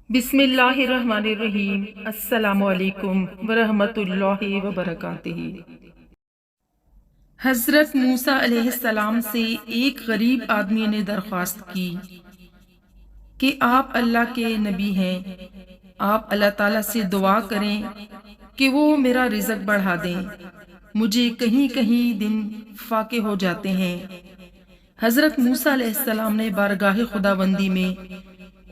بسم اللہ الرحمن الرحیم۔ السلام علیکم ورحمۃ اللہ وبرکاتہ۔ حضرت موسیٰ علیہ السلام سے ایک غریب آدمی نے درخواست کی کہ آپ اللہ کے نبی ہیں، آپ اللہ تعالیٰ سے دعا کریں کہ وہ میرا رزق بڑھا دیں، مجھے کہیں کہیں دن فاقے ہو جاتے ہیں۔ حضرت موسیٰ علیہ السلام نے بارگاہ خداوندی میں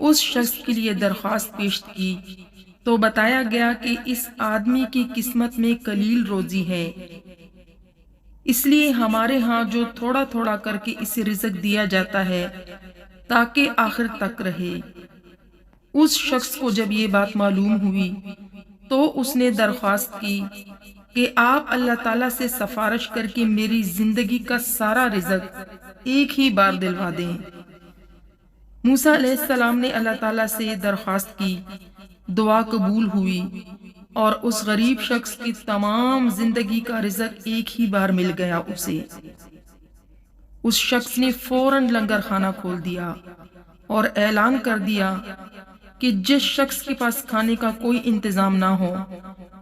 اس شخص کے لیے درخواست پیش کی تو بتایا گیا کہ اس آدمی کی قسمت میں قلیل روزی ہے، اس لیے ہمارے ہاں جو تھوڑا تھوڑا کر کے اسے رزق دیا جاتا ہے تاکہ آخر تک رہے۔ اس شخص کو جب یہ بات معلوم ہوئی تو اس نے درخواست کی کہ آپ اللہ تعالیٰ سے سفارش کر کے میری زندگی کا سارا رزق ایک ہی بار دلوا دیں۔ موسیٰ علیہ السلام نے اللہ تعالیٰ سے درخواست کی، دعا قبول ہوئی اور اس غریب شخص کی تمام زندگی کا رزق ایک ہی بار مل گیا اسے۔ اس شخص نے فوراً لنگر خانہ کھول دیا اور اعلان کر دیا کہ جس شخص کے پاس کھانے کا کوئی انتظام نہ ہو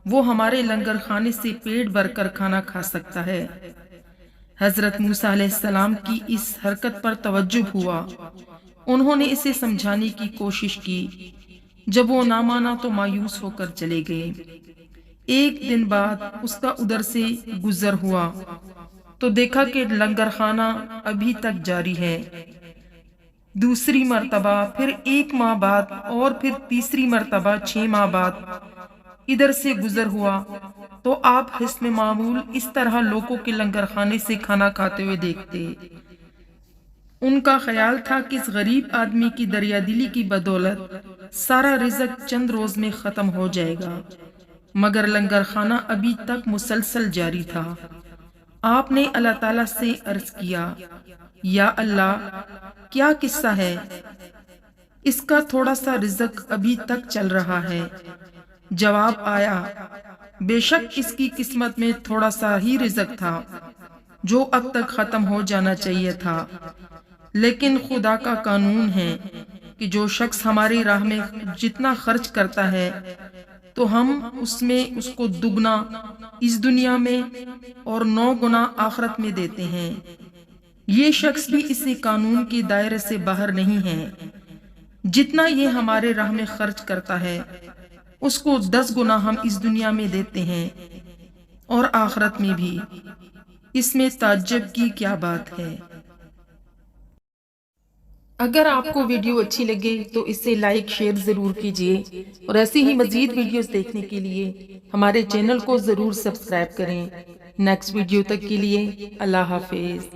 وہ ہمارے لنگر خانے سے پیٹ بھر کر کھانا کھا سکتا ہے۔ حضرت موسیٰ علیہ السلام کی اس حرکت پر تعجب ہوا۔ انہوں نے اسے سمجھانے کی کوشش کی، جب وہ نہ مانا تو مایوس ہو کر چلے گئے۔ ایک دن بعد اس کا ادھر سے گزر ہوا تو دیکھا کہ لنگر خانہ ابھی تک جاری ہے۔ دوسری مرتبہ، پھر 1 ماہ بعد اور پھر تیسری مرتبہ 6 ماہ بعد ادھر سے گزر ہوا تو آپ حسن معمول اس طرح لوگوں کے لنگر خانے سے کھانا کھاتے ہوئے دیکھتے۔ ان کا خیال تھا کہ اس غریب آدمی کی دریا دلی کی بدولت سارا رزق چند روز میں ختم ہو جائے گا، مگر لنگر خانہ ابھی تک مسلسل جاری تھا۔ آپ نے اللہ تعالیٰ سے عرض کیا، یا اللہ، کیا قصہ ہے؟ اس کا تھوڑا سا رزق ابھی تک چل رہا ہے۔ جواب آیا، بے شک اس کی قسمت میں تھوڑا سا ہی رزق تھا جو اب تک ختم ہو جانا چاہیے تھا، لیکن خدا کا قانون ہے کہ جو شخص ہماری راہ میں جتنا خرچ کرتا ہے تو ہم اس میں اس کو دگنا اس دنیا میں اور 9 گنا آخرت میں دیتے ہیں۔ یہ شخص بھی اس قانون کے دائرے سے باہر نہیں ہے۔ جتنا یہ ہمارے راہ میں خرچ کرتا ہے اس کو 10 گنا ہم اس دنیا میں دیتے ہیں اور آخرت میں بھی۔ اس میں تعجب کی کیا بات ہے؟ اگر آپ کو ویڈیو اچھی لگے تو اسے لائک شیئر ضرور کیجیے اور ایسی ہی مزید ویڈیوز دیکھنے کے لیے ہمارے چینل کو ضرور سبسکرائب کریں۔ نیکسٹ ویڈیو تک کے لیے اللہ حافظ۔